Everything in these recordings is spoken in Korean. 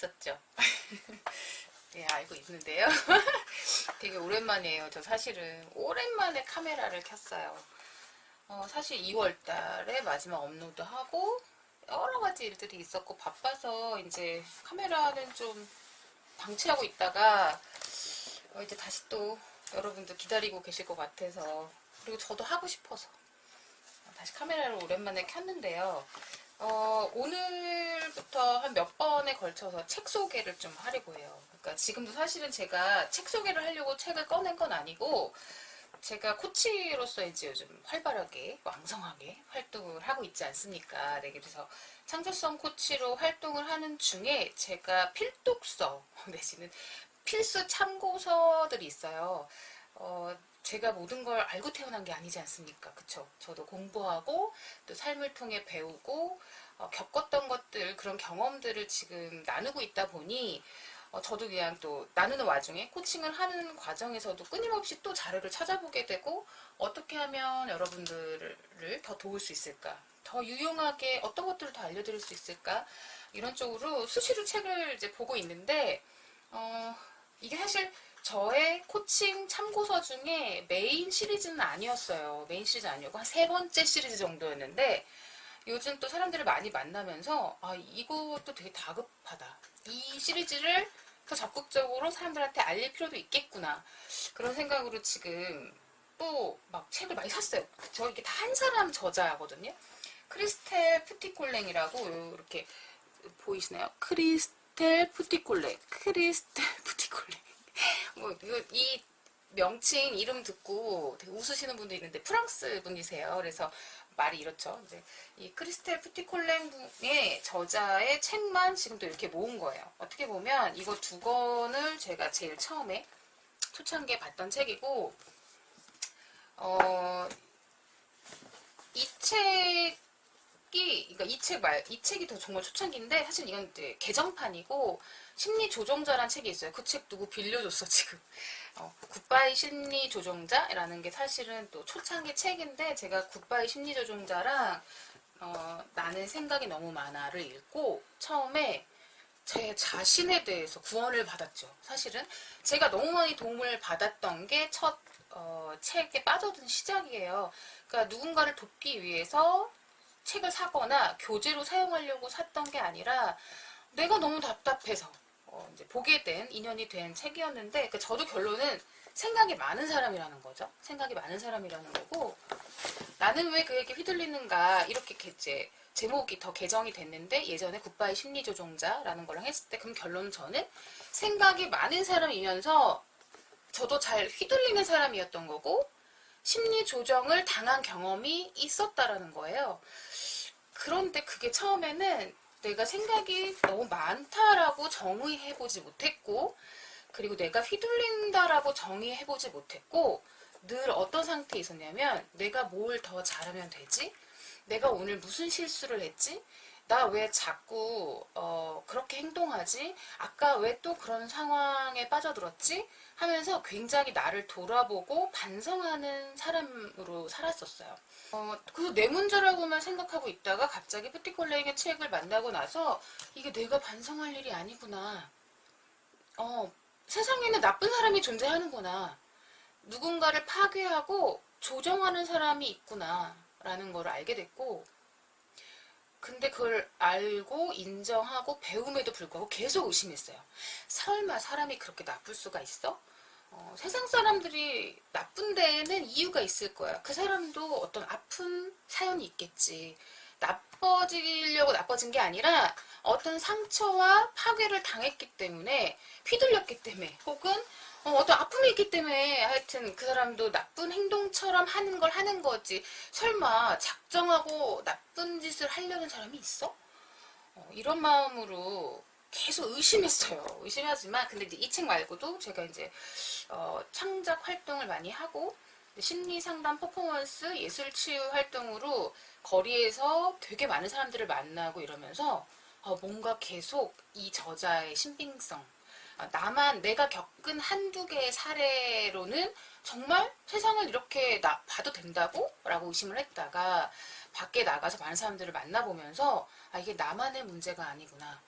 있었죠. 네, 알고 있는데요. 되게 오랜만이에요. 저 사실은 오랜만에 카메라를 켰어요. 사실 2월 달에 마지막 업로드하고 여러 가지 일들이 있었고 바빠서 이제 카메라는 좀 방치하고 있다가 이제 다시 또 여러분들 기다리고 계실 것 같아서, 그리고 저도 하고 싶어서 다시 카메라를 오랜만에 켰는데요. 오늘부터 한 몇 번에 걸쳐서 책 소개를 좀 하려고 해요. 그러니까 지금도 사실은 제가 책 소개를 하려고 책을 꺼낸 건 아니고, 제가 코치로서 이제 요즘 활발하게 왕성하게 활동을 하고 있지 않습니까? 네, 그래서 창조성 코치로 활동을 하는 중에 제가 필독서 내지는 필수 참고서들이 있어요. 제가 모든 걸 알고 태어난 게 아니지 않습니까? 그쵸? 저도 공부하고 또 삶을 통해 배우고 겪었던 것들, 그런 경험들을 지금 나누고 있다 보니 저도 그냥 또 나누는 와중에 코칭을 하는 과정에서도 끊임없이 또 자료를 찾아보게 되고, 어떻게 하면 여러분들을 더 도울 수 있을까? 더 유용하게 어떤 것들을 더 알려드릴 수 있을까? 이런 쪽으로 수시로 책을 이제 보고 있는데, 이게 사실 저의 코칭 참고서 중에 메인 시리즈는 아니었어요. 메인 시리즈 아니었고 한 세 번째 시리즈 정도였는데, 요즘 또 사람들을 많이 만나면서 이것도 되게 다급하다. 이 시리즈를 더 적극적으로 사람들한테 알릴 필요도 있겠구나. 그런 생각으로 지금 또 막 책을 많이 샀어요. 저 이게 다 한 사람 저자거든요. 크리스텔 푸티콜랭이라고 이렇게 보이시나요? 크리스텔 푸티콜랭. 크리스텔 푸티콜랭. 이 명칭 이름 듣고 되게 웃으시는 분도 있는데 프랑스 분이세요. 그래서 말이 이렇죠. 이제 이 크리스텔 푸티콜랭의 저자의 책만 지금 또 이렇게 모은 거예요. 어떻게 보면 이거 두 권을 제가 제일 처음에 초창기에 봤던 책이고, 이 책이, 그러니까 이 책이 더 정말 초창기인데, 사실 이건 이제 개정판이고, 심리 조종자라는 책이 있어요. 그 책 누구 빌려줬어, 지금. 굿바이 심리 조종자라는 게 사실은 또 초창기 책인데, 제가 굿바이 심리 조종자랑 나는 생각이 너무 많아를 읽고 처음에 제 자신에 대해서 구원을 받았죠. 사실은 제가 너무 많이 도움을 받았던 게 첫 책에 빠져든 시작이에요. 그러니까 누군가를 돕기 위해서 책을 사거나 교재로 사용하려고 샀던 게 아니라 내가 너무 답답해서 이제 보게 된, 인연이 된 책이었는데, 저도 결론은 생각이 많은 사람이라는 거죠. 생각이 많은 사람이라는 거고, 나는 왜 그에게 휘둘리는가, 이렇게 이제 제목이 더 개정이 됐는데, 예전에 굿바이 심리조종자라는 거랑 했을 때, 그럼 결론은 저는 생각이 많은 사람이면서 저도 잘 휘둘리는 사람이었던 거고, 심리조정을 당한 경험이 있었다라는 거예요. 그런데 그게 처음에는 내가 생각이 너무 많다라고 정의해보지 못했고, 그리고 내가 휘둘린다라고 정의해보지 못했고, 늘 어떤 상태에 있었냐면, 내가 뭘 더 잘하면 되지? 내가 오늘 무슨 실수를 했지? 나 왜 자꾸 그렇게 행동하지? 아까 왜 또 그런 상황에 빠져들었지? 하면서 굉장히 나를 돌아보고 반성하는 사람으로 살았었어요. 그래서 내 문제라고만 생각하고 있다가 갑자기 푸티콜레이의 책을 만나고 나서 이게 내가 반성할 일이 아니구나. 세상에는 나쁜 사람이 존재하는구나. 누군가를 파괴하고 조정하는 사람이 있구나. 라는 걸 알게 됐고, 근데 그걸 알고 인정하고 배움에도 불구하고 계속 의심했어요. 설마 사람이 그렇게 나쁠 수가 있어? 세상 사람들이 나쁜 데에는 이유가 있을 거야. 그 사람도 어떤 아픈 사연이 있겠지. 나빠지려고 나빠진 게 아니라 어떤 상처와 파괴를 당했기 때문에, 휘둘렸기 때문에, 혹은 어떤 아픔이 있기 때문에, 하여튼 그 사람도 나쁜 행동처럼 하는 걸 하는 거지. 설마 작정하고 나쁜 짓을 하려는 사람이 있어? 이런 마음으로 계속 의심했어요. 의심하지만, 근데 이제 이 책 말고도 제가 이제 창작 활동을 많이 하고, 심리 상담 퍼포먼스 예술 치유 활동으로 거리에서 되게 많은 사람들을 만나고 이러면서 뭔가 계속 이 저자의 신빙성, 나만 내가 겪은 한두 개의 사례로는 정말 세상을 이렇게 봐도 된다고? 라고 의심을 했다가 밖에 나가서 많은 사람들을 만나보면서 이게 나만의 문제가 아니구나.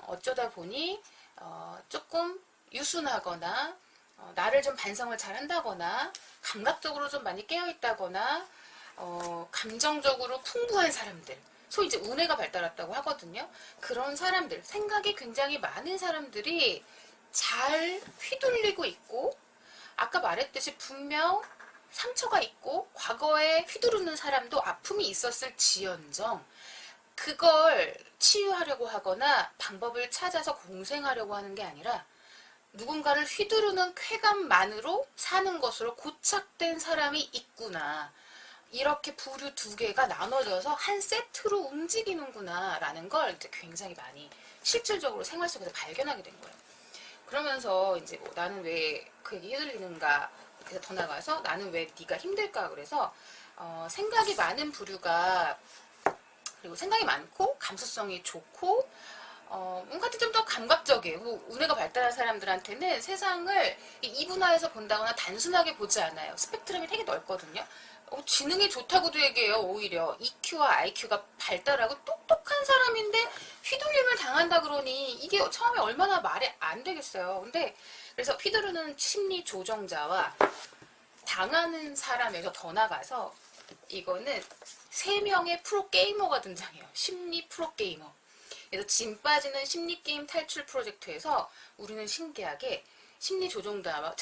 어쩌다 보니 조금 유순하거나 나를 좀 반성을 잘 한다거나 감각적으로 좀 많이 깨어있다거나 감정적으로 풍부한 사람들, 소위 이제 우뇌가 발달했다고 하거든요. 그런 사람들, 생각이 굉장히 많은 사람들이 잘 휘둘리고 있고, 아까 말했듯이 분명 상처가 있고 과거에 휘두르는 사람도 아픔이 있었을 지연정 그걸 치유하려고 하거나 방법을 찾아서 공생하려고 하는 게 아니라 누군가를 휘두르는 쾌감만으로 사는 것으로 고착된 사람이 있구나. 이렇게 부류 두 개가 나눠져서 한 세트로 움직이는구나 라는 걸 이제 굉장히 많이 실질적으로 생활 속에서 발견하게 된 거예요. 그러면서 이제 뭐 나는 왜 그 얘기 휘둘리는가, 그래서 더 나가서 나는 왜 네가 힘들까, 그래서 생각이 많은 부류가, 그리고 생각이 많고 감수성이 좋고 뭔가 좀 더 감각적이에요. 우뇌가 발달한 사람들한테는 세상을 이분화해서 본다거나 단순하게 보지 않아요. 스펙트럼이 되게 넓거든요. 지능이 좋다고도 얘기해요. 오히려 EQ와 IQ가 발달하고 똑똑한 사람인데 휘둘림을 당한다 그러니 이게 처음에 얼마나 말이 안 되겠어요. 근데 그래서 휘두르는 심리 조정자와 당하는 사람에서 더 나가서 이거는 3명의 프로게이머가 등장해요. 심리 프로게이머. 그래서 진 빠지는 심리게임 탈출 프로젝트에서 우리는 신기하게 심리 조종자와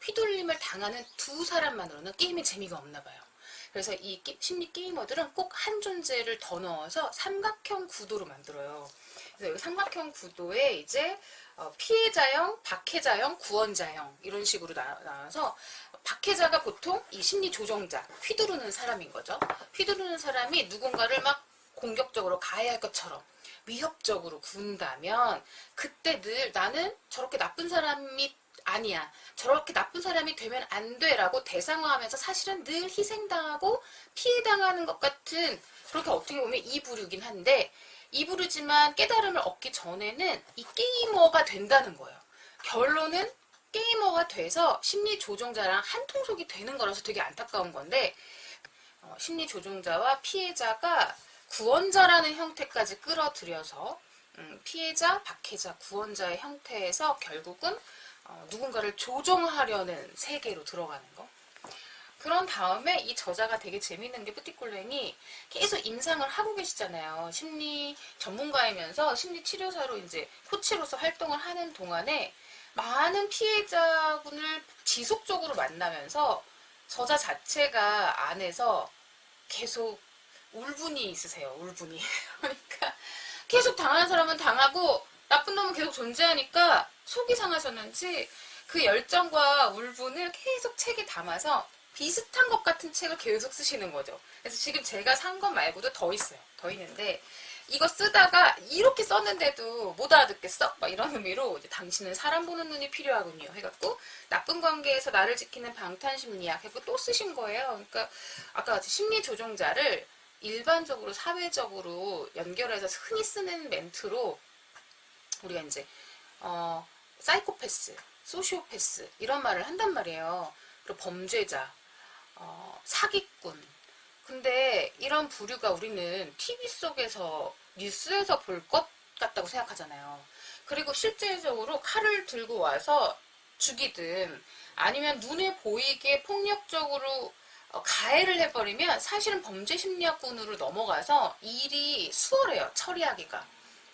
휘둘림을 당하는 두 사람만으로는 게임이 재미가 없나 봐요. 그래서 이 심리 게이머들은 꼭 한 존재를 더 넣어서 삼각형 구도로 만들어요. 그래서 이 삼각형 구도에 이제 피해자형, 박해자형, 구원자형 이런 식으로 나와서 박해자가 보통 이 심리 조종자, 휘두르는 사람인 거죠. 휘두르는 사람이 누군가를 막 공격적으로 가해할 것처럼 위협적으로 군다면 그때 늘 나는 저렇게 나쁜 사람이 아니야. 저렇게 나쁜 사람이 되면 안 돼 라고 대상화하면서 사실은 늘 희생당하고 피해당하는 것 같은, 그렇게 어떻게 보면 이부류긴 한데 이부류지만 깨달음을 얻기 전에는 이 게이머가 된다는 거예요. 결론은 게이머가 돼서 심리 조종자랑 한 통속이 되는 거라서 되게 안타까운 건데 심리 조종자와 피해자가 구원자라는 형태까지 끌어들여서 피해자, 박해자, 구원자의 형태에서 결국은 누군가를 조종하려는 세계로 들어가는 거. 그런 다음에 이 저자가 되게 재밌는 게 뿌띠꼴랭이 계속 임상을 하고 계시잖아요. 심리 전문가이면서 심리 치료사로 이제 코치로서 활동을 하는 동안에 많은 피해자분을 지속적으로 만나면서 저자 자체가 안에서 계속 울분이 있으세요. 울분이. 그러니까 계속 당하는 사람은 당하고 나쁜 놈은 계속 존재하니까 속이 상하셨는지 그 열정과 울분을 계속 책에 담아서 비슷한 것 같은 책을 계속 쓰시는 거죠. 그래서 지금 제가 산 것 말고도 더 있어요. 더 있는데 이거 쓰다가 이렇게 썼는데도 못 알아듣겠어? 막 이런 의미로 이제 당신은 사람 보는 눈이 필요하군요. 해갖고 나쁜 관계에서 나를 지키는 방탄심리학 해갖고 또 쓰신 거예요. 그러니까 아까 같이 심리 조종자를 일반적으로 사회적으로 연결해서 흔히 쓰는 멘트로 우리가 이제 사이코패스, 소시오패스 이런 말을 한단 말이에요. 그리고 범죄자, 사기꾼. 근데 이런 부류가 우리는 TV 속에서 뉴스에서 볼 것 같다고 생각하잖아요. 그리고 실제적으로 칼을 들고 와서 죽이든 아니면 눈에 보이게 폭력적으로 가해를 해버리면 사실은 범죄 심리학군으로 넘어가서 일이 수월해요. 처리하기가.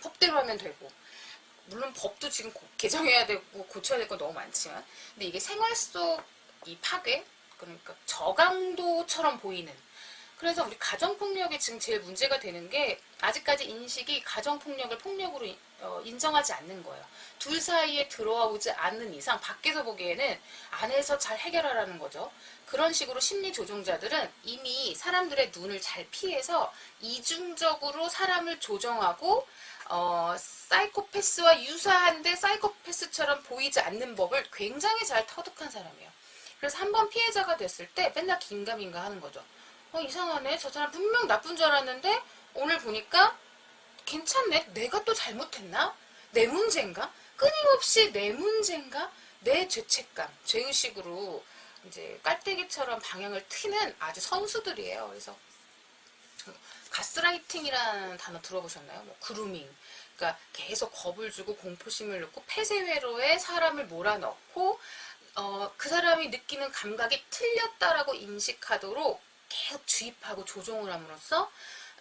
법대로 하면 되고. 물론 법도 지금 개정해야 되고 고쳐야 될 건 너무 많지만 근데 이게 생활 속 이 파괴? 그러니까 저강도처럼 보이는, 그래서 우리 가정폭력이 지금 제일 문제가 되는 게 아직까지 인식이 가정폭력을 폭력으로 인정하지 않는 거예요. 둘 사이에 들어와 오지 않는 이상 밖에서 보기에는 안에서 잘 해결하라는 거죠. 그런 식으로 심리 조종자들은 이미 사람들의 눈을 잘 피해서 이중적으로 사람을 조정하고 사이코패스와 유사한데 사이코패스처럼 보이지 않는 법을 굉장히 잘 터득한 사람이에요. 그래서 한번 피해자가 됐을 때 맨날 긴가민가 하는 거죠. 이상하네. 저 사람 분명 나쁜 줄 알았는데 오늘 보니까 괜찮네. 내가 또 잘못했나? 내 문제인가? 끊임없이 내 문제인가? 내 죄책감, 죄의식으로 이제 깔때기처럼 방향을 트는 아주 선수들이에요. 그래서 가스라이팅이라는 단어 들어보셨나요? 뭐 그루밍. 그러니까 계속 겁을 주고 공포심을 넣고 폐쇄회로에 사람을 몰아넣고 그 사람이 느끼는 감각이 틀렸다라고 인식하도록 계속 주입하고 조종을 함으로써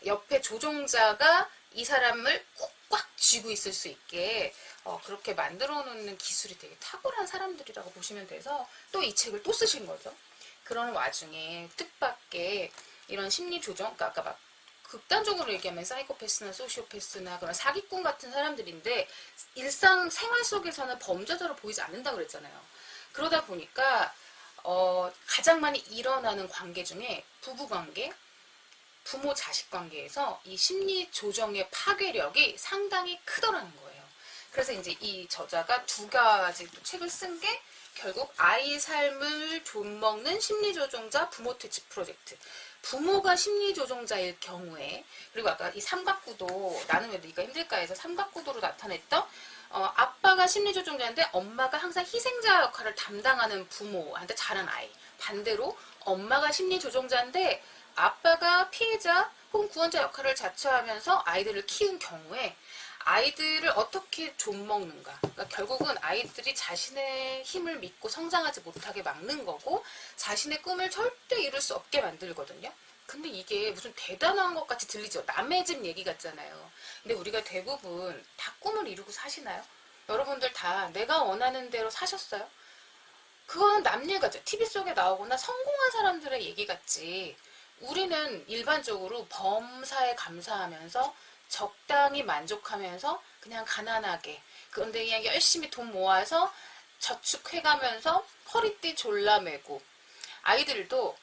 옆에 조종자가 이 사람을 꽉 쥐고 있을 수 있게 그렇게 만들어 놓는 기술이 되게 탁월한 사람들이라고 보시면 돼서 또 이 책을 또 쓰신 거죠. 그런 와중에 뜻밖의 이런 심리 조정, 그러니까 아까 막 극단적으로 얘기하면 사이코패스나 소시오패스나 그런 사기꾼 같은 사람들인데 일상 생활 속에서는 범죄자로 보이지 않는다고 그랬잖아요. 그러다 보니까 가장 많이 일어나는 관계 중에 부부관계, 부모 자식 관계에서 이 심리 조정의 파괴력이 상당히 크더라는 거예요. 그래서 이제 이 저자가 두 가지 책을 쓴 게 결국 아이 삶을 좀먹는 심리조종자 부모 퇴치 프로젝트. 부모가 심리조종자일 경우에, 그리고 아까 이 삼각구도 나는 왜 네가 힘들까 해서 삼각구도로 나타냈던 아빠가 심리조종자인데 엄마가 항상 희생자 역할을 담당하는 부모한테 자란 아이. 반대로 엄마가 심리조종자인데 아빠가 피해자 혹은 구원자 역할을 자처하면서 아이들을 키운 경우에 아이들을 어떻게 좀먹는가. 그러니까 결국은 아이들이 자신의 힘을 믿고 성장하지 못하게 막는 거고 자신의 꿈을 절대 이룰 수 없게 만들거든요. 근데 이게 무슨 대단한 것 같이 들리죠. 남의 집 얘기 같잖아요. 근데 우리가 대부분 다 꿈을 이루고 사시나요? 여러분들 다 내가 원하는 대로 사셨어요? 그거는 남 얘기 같죠. TV 속에 나오거나 성공한 사람들의 얘기 같지. 우리는 일반적으로 범사에 감사하면서 적당히 만족하면서 그냥 가난하게, 그런데 그냥 열심히 돈 모아서 저축해가면서 허리띠 졸라매고, 아이들도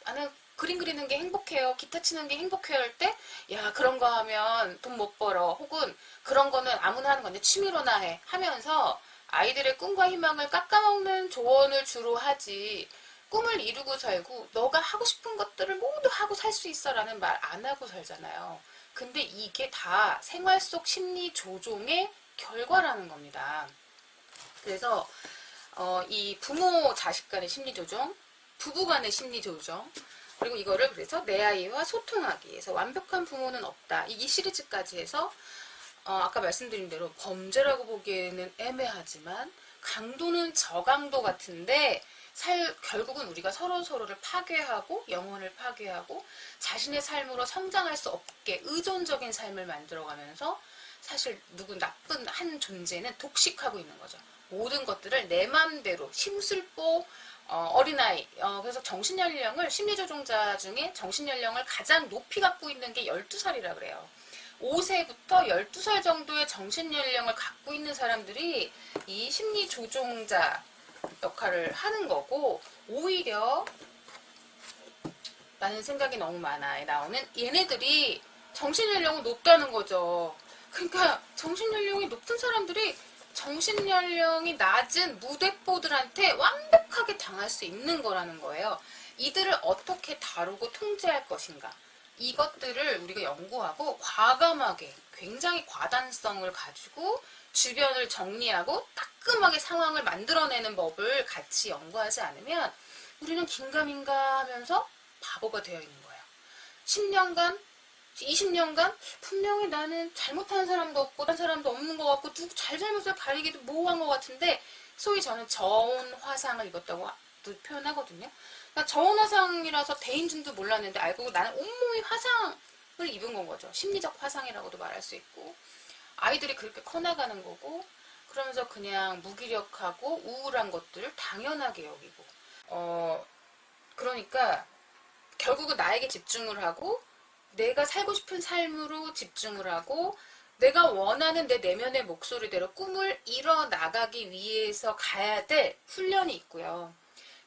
나는 그림 그리는 게 행복해요, 기타 치는 게 행복해요 할 때, 야 그런 거 하면 돈 못 벌어, 혹은 그런 거는 아무나 하는 건데 취미로나 해 하면서 아이들의 꿈과 희망을 깎아먹는 조언을 주로 하지, 꿈을 이루고 살고 너가 하고 싶은 것들을 모두 하고 살 수 있어 라는 말 안 하고 살잖아요. 근데 이게 다 생활 속 심리 조종의 결과라는 겁니다. 그래서 이 부모 자식 간의 심리 조종, 부부 간의 심리 조종, 그리고 이거를 그래서 내 아이와 소통하기 위해서 완벽한 부모는 없다. 이 시리즈까지 해서 아까 말씀드린 대로 범죄라고 보기에는 애매하지만 강도는 저강도 같은데 결국은 우리가 서로를 파괴하고 영혼을 파괴하고 자신의 삶으로 성장할 수 없게 의존적인 삶을 만들어가면서 사실 나쁜 한 존재는 독식하고 있는 거죠. 모든 것들을 내 맘대로 심술보 어린아이, 그래서 정신연령을 심리조종자 중에 정신연령을 가장 높이 갖고 있는 게 12살이라 그래요. 5세부터 12살 정도의 정신연령을 갖고 있는 사람들이 이 심리조종자 역할을 하는 거고, 오히려 라는 생각이 너무 많아에 나오는 얘네들이 정신연령은 높다는 거죠. 그러니까 정신연령이 높은 사람들이 정신연령이 낮은 무대뽀들한테 완벽하게 당할 수 있는 거라는 거예요. 이들을 어떻게 다루고 통제할 것인가, 이것들을 우리가 연구하고 과감하게 굉장히 과단성을 가지고 주변을 정리하고 따끔하게 상황을 만들어내는 법을 같이 연구하지 않으면 우리는 긴가민가 하면서 바보가 되어 있는 거예요. 10년간 20년간 분명히 나는 잘못하는 사람도 없고 딴 사람도 없는 것 같고 누구 잘잘못을 가리기도 모호한 것 같은데, 소위 저는 저온 화상을 입었다고 표현하거든요. 그러니까 저온 화상이라서 대인준도 몰랐는데 알고 보고 나는 온몸이 화상을 입은 건 거죠. 심리적 화상이라고도 말할 수 있고, 아이들이 그렇게 커나가는 거고, 그러면서 그냥 무기력하고 우울한 것들을 당연하게 여기고, 그러니까 결국은 나에게 집중을 하고 내가 살고 싶은 삶으로 집중을 하고 내가 원하는 내 내면의 목소리대로 꿈을 이뤄나가기 위해서 가야 될 훈련이 있고요.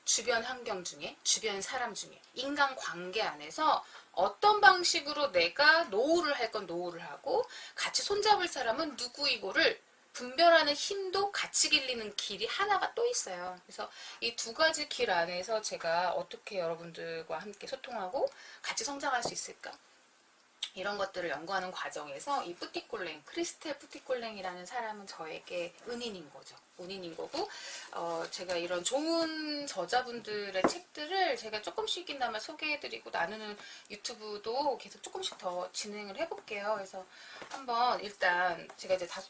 주변 환경 중에, 주변 사람 중에, 인간관계 안에서 어떤 방식으로 내가 노후를 할 건 노후를 하고 같이 손잡을 사람은 누구이고를 분별하는 힘도 같이 길리는 길이 하나가 또 있어요. 그래서 이 두 가지 길 안에서 제가 어떻게 여러분들과 함께 소통하고 같이 성장할 수 있을까? 이런 것들을 연구하는 과정에서 이 뿌띠꼴랭, 크리스텔 뿌띠꼴랭이라는 사람은 저에게 은인인 거죠. 은인인 거고, 제가 이런 좋은 저자분들의 책들을 제가 조금씩이나마 소개해드리고 나누는 유튜브도 계속 조금씩 더 진행을 해볼게요. 그래서 한번 일단 제가 이제 다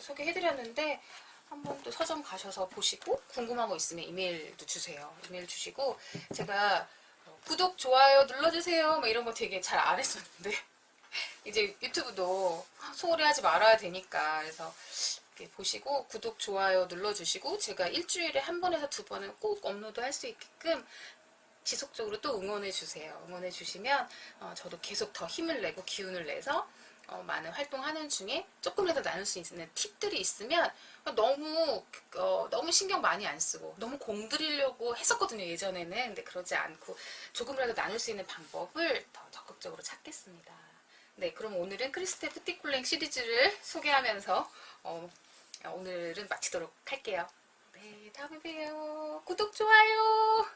소개해드렸는데, 한번 또 서점 가셔서 보시고 궁금한 거 있으면 이메일도 주세요. 이메일 주시고, 제가 구독, 좋아요 눌러주세요. 막 이런 거 되게 잘 안 했었는데 이제 유튜브도 소홀히 하지 말아야 되니까 그래서 이렇게 보시고 구독, 좋아요 눌러주시고 제가 일주일에 한 번에서 두 번은 꼭 업로드 할 수 있게끔 지속적으로 또 응원해주세요. 응원해주시면 저도 계속 더 힘을 내고 기운을 내서 많은 활동하는 중에 조금이라도 나눌 수 있는 팁들이 있으면 너무 신경 많이 안 쓰고 너무 공들이려고 했었거든요, 예전에는. 근데 그러지 않고 조금이라도 나눌 수 있는 방법을 더 적극적으로 찾겠습니다. 네, 그럼 오늘은 크리스텔 뿌띠콜랭 시리즈를 소개하면서 오늘은 마치도록 할게요. 네, 다음에 봬요. 구독, 좋아요.